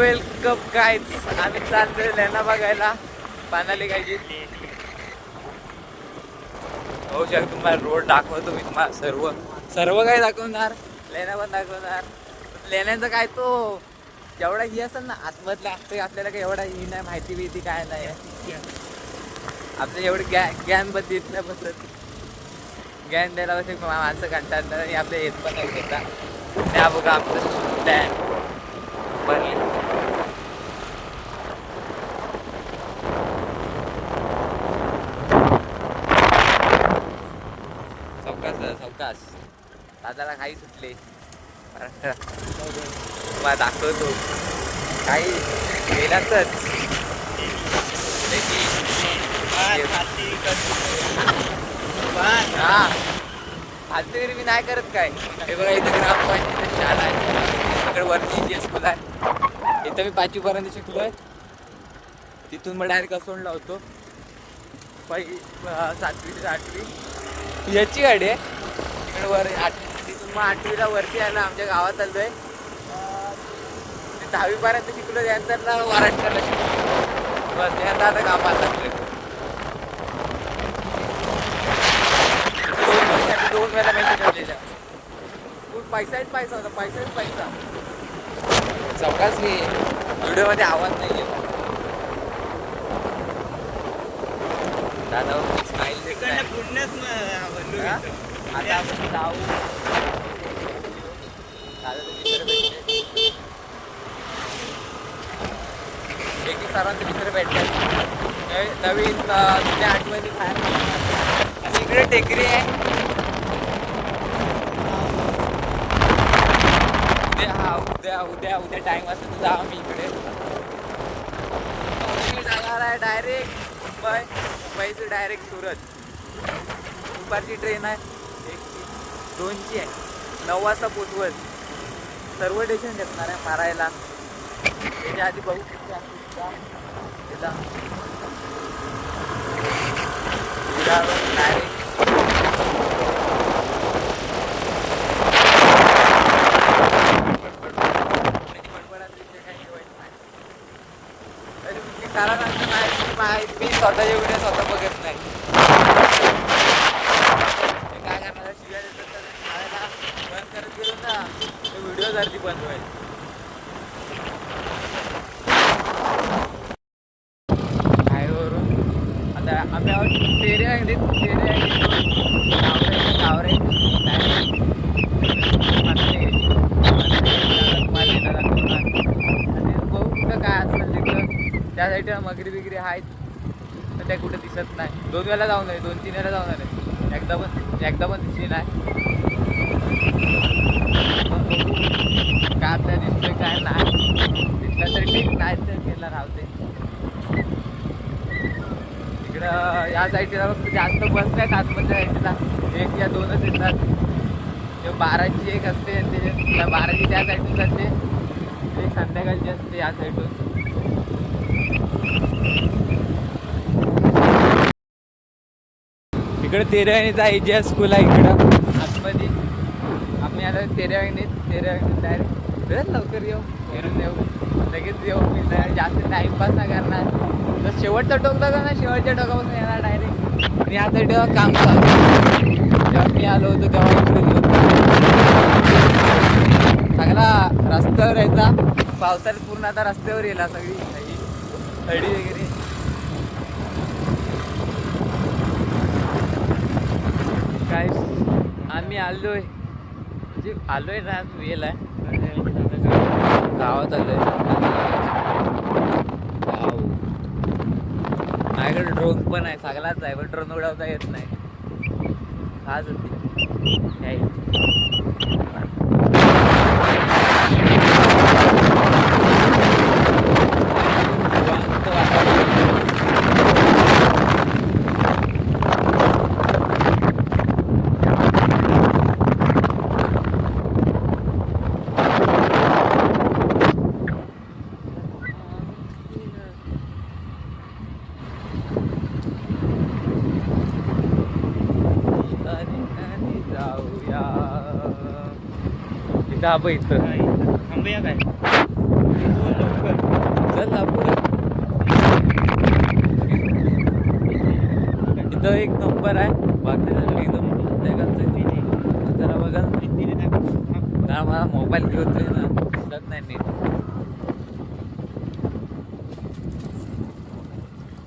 Welcome guys. आम्ही चाललोय लेना बघायला. पानाली गायची हो शकतो. तुम्हाला रोड दाखवतो मी. तुम्हाला सर्व सर्व काही दाखवणार. लेण्या पण दाखवणार. लेण्यांचा काय तो जेवढा ही असेल ना आतमधला असते आपल्याला काही एवढा ही नाही माहिती बिहिती काय नाही. आपलं एवढं ज्ञान पण देत नाही बसत. ज्ञान द्यायला बस माणसं कंटाळतात आणि आपल्या येत पण नाही घेता. त्या बघा आमचं डॅन भरले. चौकास दादाला काही सुटले. तुम्हाला दाखवतो काही गेलातच. हा फालतू मी नाही करत काय. हे बघा इथं ग्रामपंचायत शाळा आहे. इकडे वरती जी स्कूल आहे. इथं मी 5वी पर्यंत शिकलोय. तिथून मग डायरेक्ट असोंडला होतो. 7वी ते 8वी याची गाडी आहे. तिकडे वर 8वी तिथून मग 8वीला वरती आलं. आमच्या गावात आलोय. 10वी पर्यंत शिकलो. त्यानंतर महाराष्ट्राला शिकलो. बस त्यानंतर आता कामाला लागले. 2 वेळा माहिती ठेवलेल्या. पैसाच पैसा होता. पैसा चौकास घे. व्हिडिओमध्ये आवाज नाही येत. दादा स्माईल देत नाही. आता आपण जाऊ. दादा मित्र भेटले. एक सरांचे मित्र भेटले. नवीन जुन्या आठवणी बाहेर. आणि इकडे टेकरी आहे. उद्या टाइम असेल तर जाऊ. मी इकडे जाणार आहे डायरेक्ट मुंबईचं डायरेक्ट सुरत. दुपारची ट्रेन आहे. 2ची आहे. 9 वाजता पोचवत. सर्व स्टेशन घेतणार आहे मारायला. त्याच्या आधी बघू डायरेक्ट मी स्वतः येऊन स्वतः बघत नाही. काय करणार शिवाय बंद करत गेलो ना व्हिडिओ जर बंद होईल. हायवेवरून आता आम्ही तेरे काय असेल तिकडं त्या साईडला मगरी बिगरी आहेत. तर त्या कुठे दिसत नाही. 2 वेळा जाऊन आहे. 2-3 वेळा जाऊन आले. एकदा पण दिसली नाही. काय आपल्याला दिसतोय काय नाही. दिसला तरी ठीक नाही तर केला राहते. इकडं या साईडला फक्त जास्त बस नाहीत. आतमधल्या साईडला 1 या 2च येतात. 12ची एक असते. आणि ते 12ची त्या साईडून जाते. एक संध्याकाळची असते या साईडून. इकडे तेरावाहिनीचा IGS स्कूल आहे. इकडं आतमध्ये आम्ही आलो तेरावाहिनीत डायरेक्ट लवकर येऊ. फिरून येऊ. लगेच येऊ. मी जास्त टाईमपास नाही करणार. तर शेवटचा टोक दादा ना शेवटच्या टोकापासून येणार डायरेक्ट. आणि या साईडला काम चालू. जेव्हा मी आलो होतो तेव्हा इकडे सगळा रस्त्यावर यायचा. पावसाळ्यात पूर्ण आता रस्त्यावर येईल सगळी हळदी वगैरे. काय आम्ही आलोय म्हणजे आलोय ना वेल आहे. गावात आलोय. गाव माझ्याकडे ड्रोन पण आहे. सगळाच आहे. पण ड्रोन उडवता येत नाही. खास होती जाऊया इथं इथं थांबूया काय. मला मोबाईल घेतोय ना दिसत नाही नीट.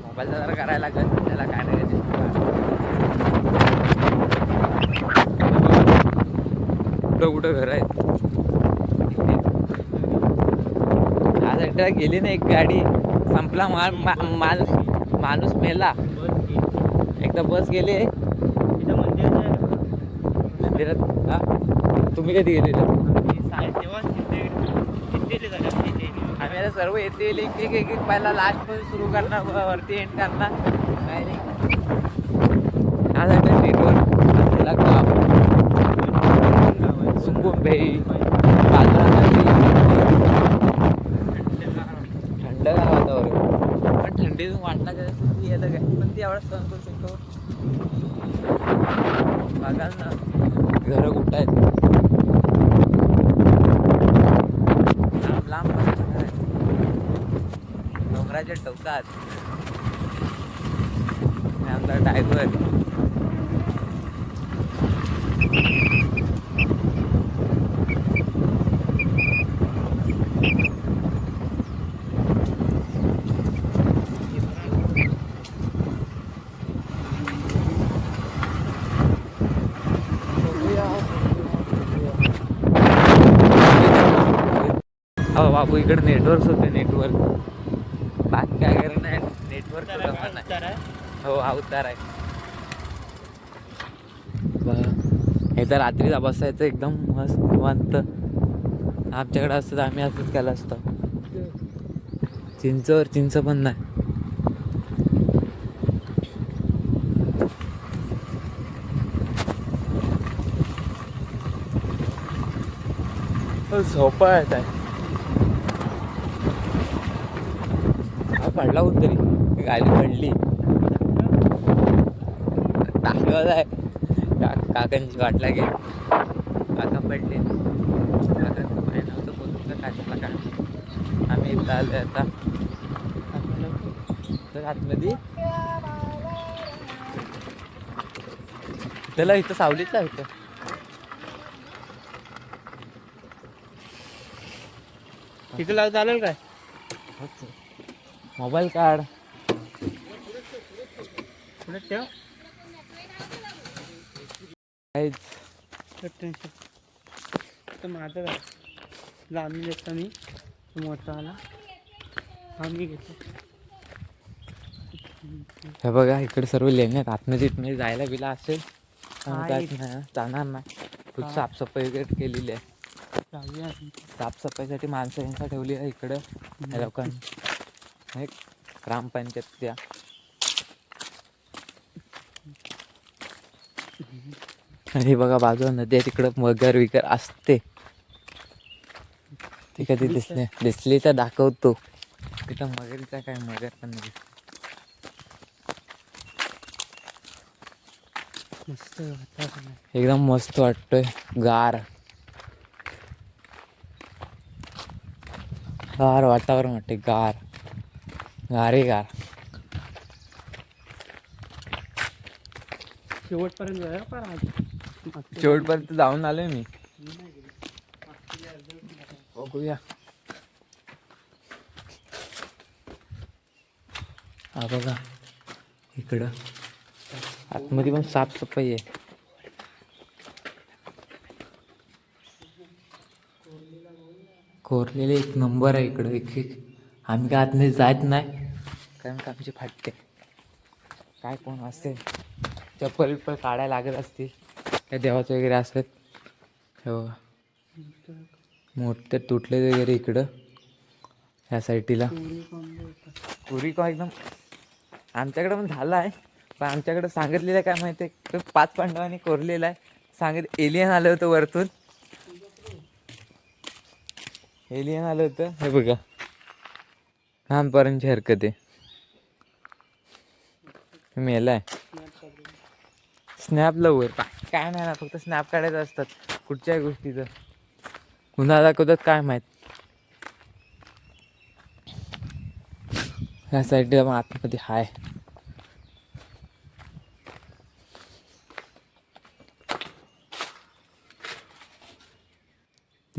मोबाईलचा जरा करायला लागेल त्याला काय नाही कुठं कुठं घर आहेत. त्या साईडला गेली ना एक गाडी संपला माणूस मेला. एकदा बस गेले मंदिरात. हा तुम्ही कधी गेलेले? आम्ही आता सर्व येते एक एक पहिला लास्ट मध्ये सुरू करणार वरती एंड करणार काय नाही. नेटवर्क सुकुंबई पात्रा नदी थंड वातावरण पण थंडीतून वाटला ती येतं काय पण ती एवढा सहन करू शकतो. बघाल ना घरं कुठं आहेत लांब लांब डोंगराच्या टोकात. आमचा ड्रायव्हर हो बाबू इकडे नेटवर्क होते. नेटवर्क बाकी काय करत नाही. नेटवर्क हो हा उतार आहे बघा. हे तर रात्रीचा बसायचं एकदम मस्त निवांत. आमच्याकडे असतं तर आम्ही असंच केलं असतं. चिंचवर चिंच पण नाही. झोपा येत आहे. पडला कोणतरी गाडी पडली टाकलं आहे. काकांची वाट लागेल. काका पडले. काकांचं पाय नव्हतं बोलून तर काकाला काय आम्ही इथं आलोय आता तर आतमध्ये त्याला इथं सावलीच आहे. इथं तिथे लाव चालेल काय? मोबाईल काढ पुढे ठेव. काहीच तर माझं काय आम्ही घेतो मी मोठा आला आम्ही घेतो. हे बघा इकडे सर्व लेण्यात आतमध्ये जायला बिला असेल जाणार नाही. खूप साफसफाई वगैरे केलेली आहे. साफसफाईसाठी माणसं यांचा ठेवली आहे इकडं. या लोकांनी ग्रामपंचायत त्या आणि बघा बाजूला नदी आहे तिकडं मगर विगर असते. ती कधी दिसली तर दाखवतो. तिथं मगरीचा काय मगर पण नाही. मस्त वातावरण एकदम मस्त वाटतोय. गार गार वातावरण वाटते. गार गारे गार. शेवटपर्यंत जाऊया पण शेवटपर्यंत जाऊन आलोय मी. बघूया. हा बघा इकडं आतमध्ये पण साफसफाई आहे. कोरलेले एक नंबर आहे इकडं. एक आम्ही काय आतमध्ये जात नाही कारण का आमची फाटते. काय कोण असेल चप्पल विप्पल काढायला लागत असतील काय देवाचं वगैरे असत. हो मोठे तुटले वगैरे इकडं ह्या साईडला. पुरी एकदम आमच्याकडे पण झाला आहे पण आमच्याकडे सांगितलेलं काय माहिती आहे 5 पांडवांनी कोरलेला आहे. सांगित एलियन आलं होतं वरतून. एलियन आलं होतं. हे बघा लहानपर्यंतची हरकत आहे. मेलाय. स्नॅप लवर काय नाही ना फक्त स्नॅप काढायचं असतात कुठच्याही गोष्टीचं. पुन्हा दाखवतात काय माहीत. ह्या साईडला पण आतमध्ये हाय.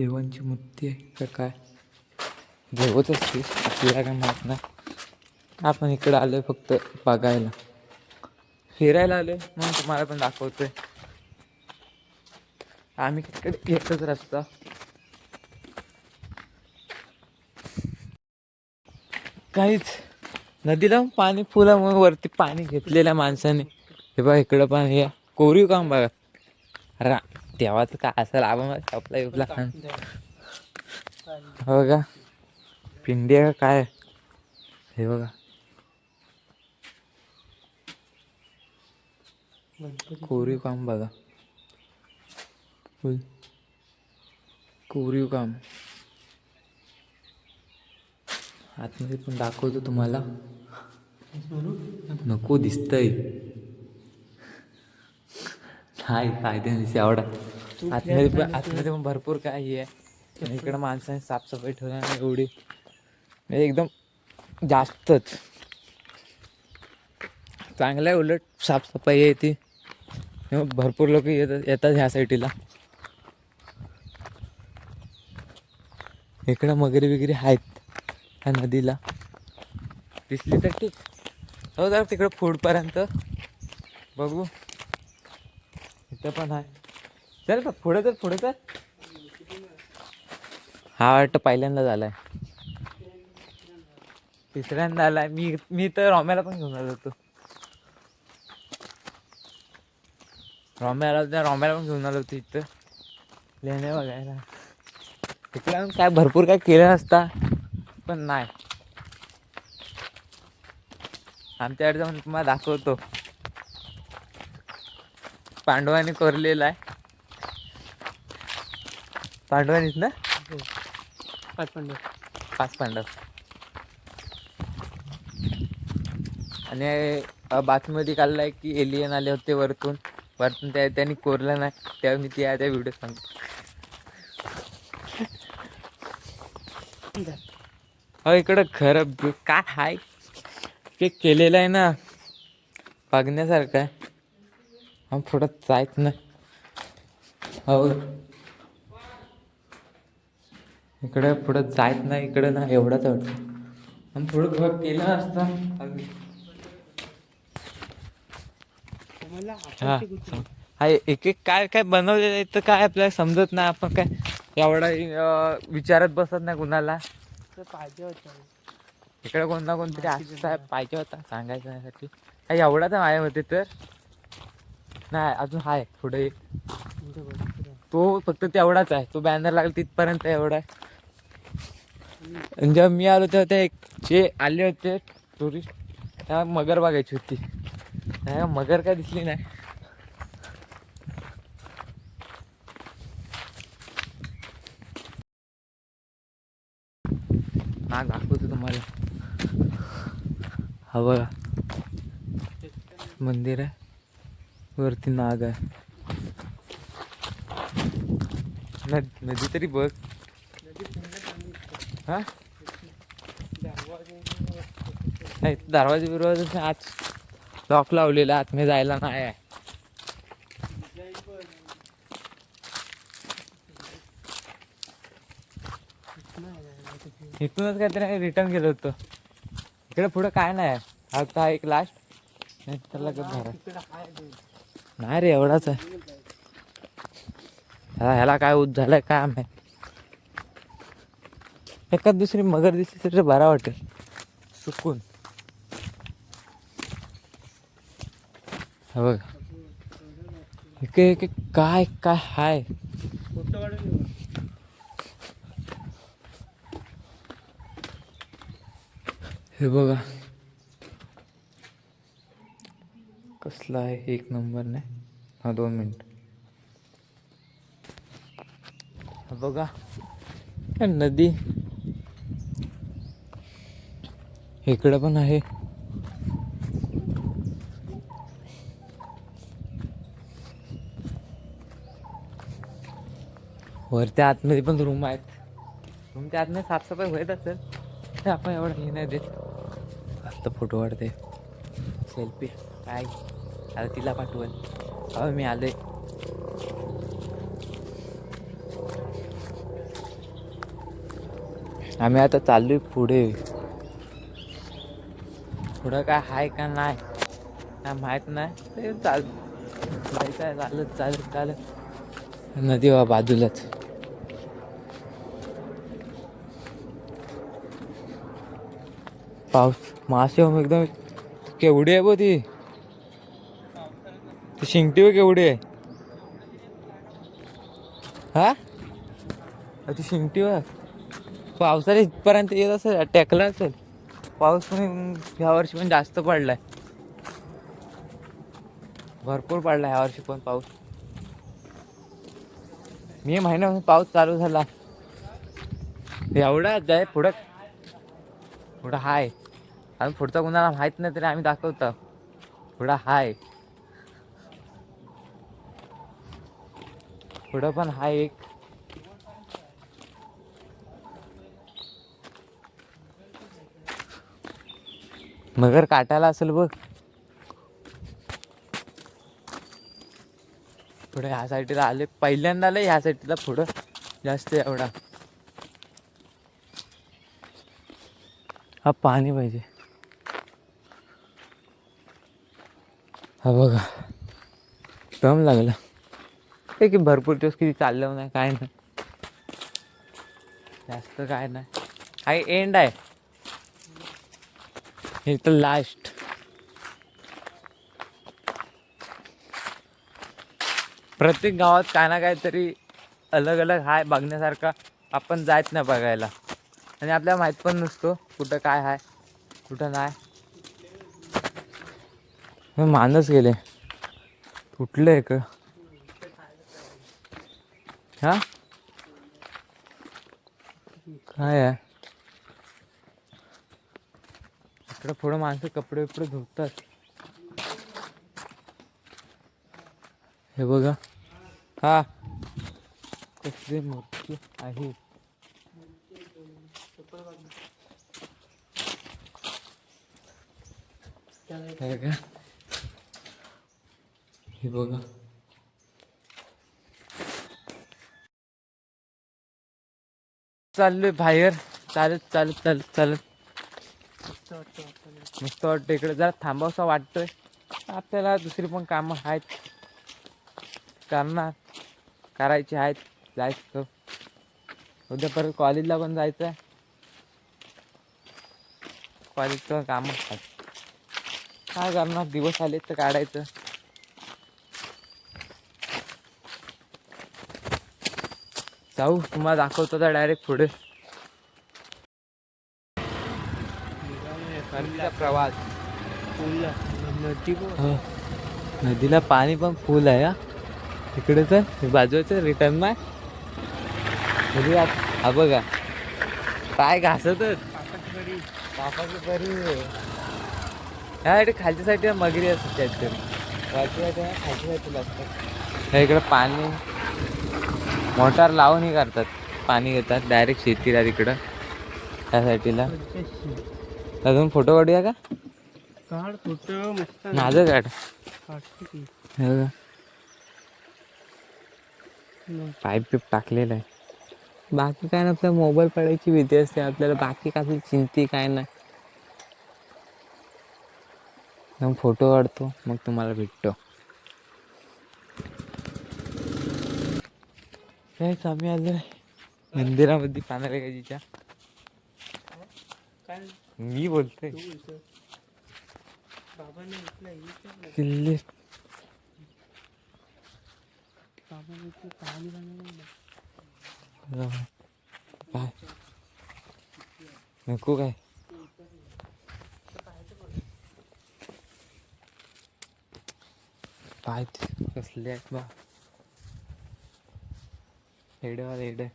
देवांची मूर्ती आहे का काय, देवच असते आपल्याला काय माहीत नाही. आपण इकडं आलोय फक्त बघायला, फिरायला आलोय म्हणून तुम्हाला पण दाखवतोय. आम्ही तिकडे येतच रस्ता. काहीच नदीला पाणी फुला म्हणून वरती पाणी घेतलेल्या माणसाने. हे बघा इकडं पण हे कोरीव काम बघा. अरे तेव्हाच काय असेल आपण शॉपला युपला खाण बघा पिंडी आहे का काय. हे बघा कोरीव काम बघा, फुल कोरीव काम. आतमध्ये पण दाखवतो तुम्हाला. नको दिसतंय नाही फायदे नाही एवढा. आतमध्ये पण भरपूर काही आहे. इकडं माणसाने साफसफाई ठेवली नाही एवढी, एकदम जास्तच चांगलं आहे. उलट साफसफाई आहे ती, भरपूर लोक येतात ह्या साईडला. इकडं मगरी वगैरे आहेत ह्या नदीला, दिसली तर ठीक. हो जरा तिकडं पुढपर्यंत बघू. इथं पण आहे. चल का पुढे तर हा वाटतं पहिल्यांदा झालाय, तिसऱ्यांदा आलाय. मी तर रॉम्याला पण घेऊन आलो होतो. रॉम्याला पण घेऊन आलो होतो इथं लेणे बघायला. तिकडं काय भरपूर काय केलं नसता, पण नाही आमच्याकडे जाऊन तुम्हाला दाखवतो. पांडवांनी कोरलेला आहे. पांडवांनीच ना, 5 पांडव. आणि बातमीमध्ये काढलाय की एलियन आले होते वरतून त्यांनी कोरलं नाही. तेव्हा मी त्या व्हिडिओ सांगतो. हो इकडं खरं काय हाय ते केलेलं आहे ना, बघण्यासारखं आहे. हा पुढं जायच नाही. हो इकडे पुढं जायच नाही. इकडं ना एवढाच वाटतं. आणि थोडं केलं असतं. हा हा एक काय काय बनवलेलं आहे तर काय आपल्याला समजत नाही. आपण काय एवढा विचारत बसत नाही कुणाला. पाहिजे होतं इकडे कोण ना कोणतरी असं पाहिजे होता सांगायसाठी. काही एवढा तर आहे होते तर नाही, अजून आहे पुढे तो फक्त तेवढाच आहे. तो बॅनर लागला तिथपर्यंत एवढा आहे. जेव्हा मी आलो तेव्हा ते जे आले होते टुरिस्ट तेव्हा मगर बघायची होती. मगर काय दिसली नाही. हा दाखवतो तुम्हाला. हा बघा मंदिर आहे, वरती नाग आहे. नदी तरी बघ. हा दरवाजे बिरवाजे आज लॉक लावलेला, आतमध्ये जायला नाही आहे. इथूनच काहीतरी रिटर्न गेलो होतो. इकडे पुढं काय नाही. हा एक लास्ट नाही तर लगत नाही रे, एवढाच आहे. ह्याला काय उत झालंय काय माहिती. एखाद दुसरी मगर दिसली तर बरा वाटेल सुकून. बघ एक काय काय हाय. हे बघा कसला आहे, एक नंबर नाही. हा 2 मिनिट. बघा नदी इकडं पण आहे. वरच्या आतमध्ये पण रूम आहेत. रूमच्या आतमध्ये साफसफाई होत असेल तर आपण एवढं हे नाही देत. फक्त फोटो काढते सेल्फी काय. आता तिला पाठवल. मी आले. आम्ही आता चाललोय पुढे. पुढं काय आहे का नाही काय माहीत नाही. ते जायचं आहे चालत चालत चालत. नदी वा बाजूलाच. पाऊस मासे एकदम केवढी आहे बघ ती. ती शिंगटी व केवढी आहे. हा ती शिंगटी व पावसाला इथपर्यंत येत असेल टेकला असेल. पाऊस पण ह्या वर्षी पण जास्त पडलाय. भरपूर पडला ह्या वर्षी पण पाऊस. मे महिन्यापासून पाऊस चालू झाला. एवढा जाय पुढं पुढं हाय. अजून पुढचा कुणाला माहित नाही तरी आम्ही दाखवतो. पुढं हाय. पुढं पण हाय एक. मगर काटायला असेल बघ. पुढे ह्या साईडला आले पहिल्यांदा आले ह्या साईडला पुढं जास्त एवढा. हा पाणी पाहिजे. हा बघा दम लागला. हे की भरपूर दिवस किती चाललं नाही काय नाही. जास्त काय नाही. हा एंड आहे. हे तर लास्ट. प्रत्येक गावात काय ना काय तरी अलग अलग हाय बघण्यासारखा. आपण जायच नाही बघायला आणि आपल्याला माहीत पण नसतो कुठं काय आहे कुठं नाही. माणूस गेले कुठले का हा काय आहे. इकडं पुढं माणसं कपडे बिपडे धुतात. हे बघा हा कसली मूर्ती आहे. काय का हे बघा. चाललोय बाहेर चालत चालत चालत चालत. मस्त वाटतं इकडे जरा थांबावंसं वाटतंय. आपल्याला दुसरी पण कामं आहेत करणार करायची आहेत. जायचं उद्या परत कॉलेजला पण जायचं आहे. कॉलेजचं कामं आहेत. काय करणार दिवस आले तर काढायचं. जाऊ तुम्हाला दाखवतो तर डायरेक्ट पुढे. नदीचा प्रवास. नदीला पाणी पण फुल आहे. तिकडेच बाजूचं रिटर्न माय हा बघा काय घासतच कापाची बरी. ह्या खालच्या साईडला मगरी असतात काहीतरी. वरच्या साईडला खालच्या साईडला असतात. इकडे पाणी मोटार लावून करतात. पाणी घेतात डायरेक्ट शेतीला तिकडं त्या साईडला. अजून फोटो काढूया का. काढ फोटो मस्त. माझं काढ. पाईप बिप टाकलेलं आहे. बाकी काय नसतं मोबाईल पडायची भीती असते आपल्याला. बाकी काही चिंती काय नाही. मग फोटो काढतो मग तुम्हाला भेटतो. काहीच आम्ही आलोय मंदिरामध्ये पांढऱ्या मी बोलतोय किल्ले. काय नको काय पाय कसले आहेत बा. हेडेवाला हेडे.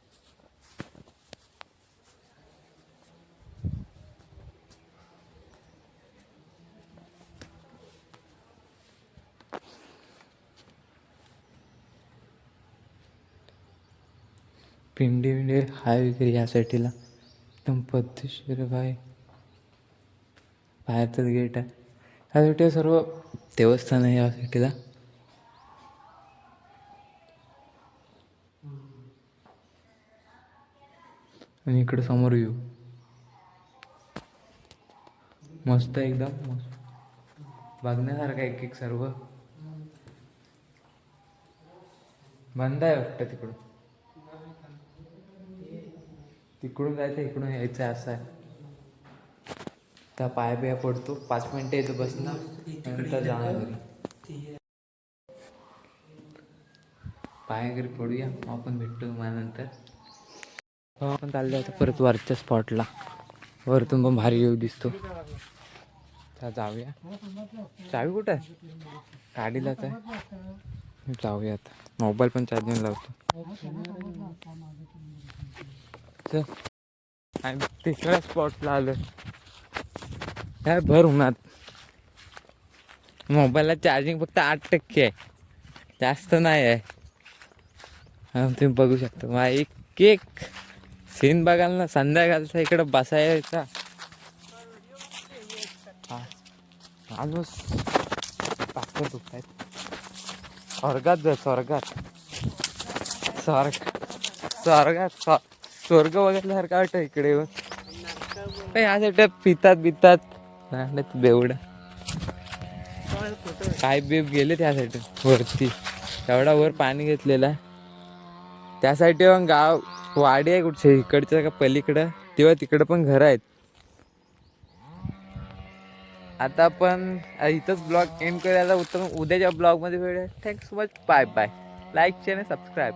पिंडी विंडी हाय वगैरे या साईडला एकदम पद्धतशीर बाय. बाहेरचंच गेट आहे. ह्या साईडला सर्व देवस्थान आहे या साईडला. आणि इकडे समोर येऊ मस्त एकदम मस्त बघण्यासारखं एक एक सर्व बंद आहे वाटतं तिकडून. तिकडून जायचं इकडून यायचं असं आहे. त्या पाया बिया पडतो 5 मिनिटं येतो बसणार नंतर जाणार घरी. पाया घरी पडूया मग आपण भेटतो तुम्हाला नंतर. आपण चाललो आता परत वरच्या स्पॉटला. वरतून पण भारी व्ह्यू दिसतो. तर जाऊया. चावी कुठं आहे? गाडीलाच आहे. जाऊया आता. मोबाईल पण चार्जिंग लावतो. चल आणि तिसऱ्या स्पॉटला आलो. काय भर उन्हात. मोबाईलला चार्जिंग फक्त 8% आहे, जास्त नाही आहे. तुम्ही बघू शकता. मग एक सीन बघाल ना संध्याकाळचा इकडं बसायचा. माणूस पाकं दुखतायत. स्वर्गात जा स्वर्गात स्वर्ग बघितल्यासारखं वाटतं इकडे येऊन. यासाठी पितात बेवडं काय बीप गेले त्यासाठी वरती. एवढा वर पाणी घेतलेला त्यासाठी. मग गाव वाडी आहे कुठचे इकडचं का पलीकडं तेव्हा तिकडं पण घरं आहेत. आता आपण इथंच ब्लॉग एंड करायला उत्तम. उद्याच्या ब्लॉगमध्ये भेटूया. Thanks so much. Bye bye. Like share आणि सबस्क्राईब.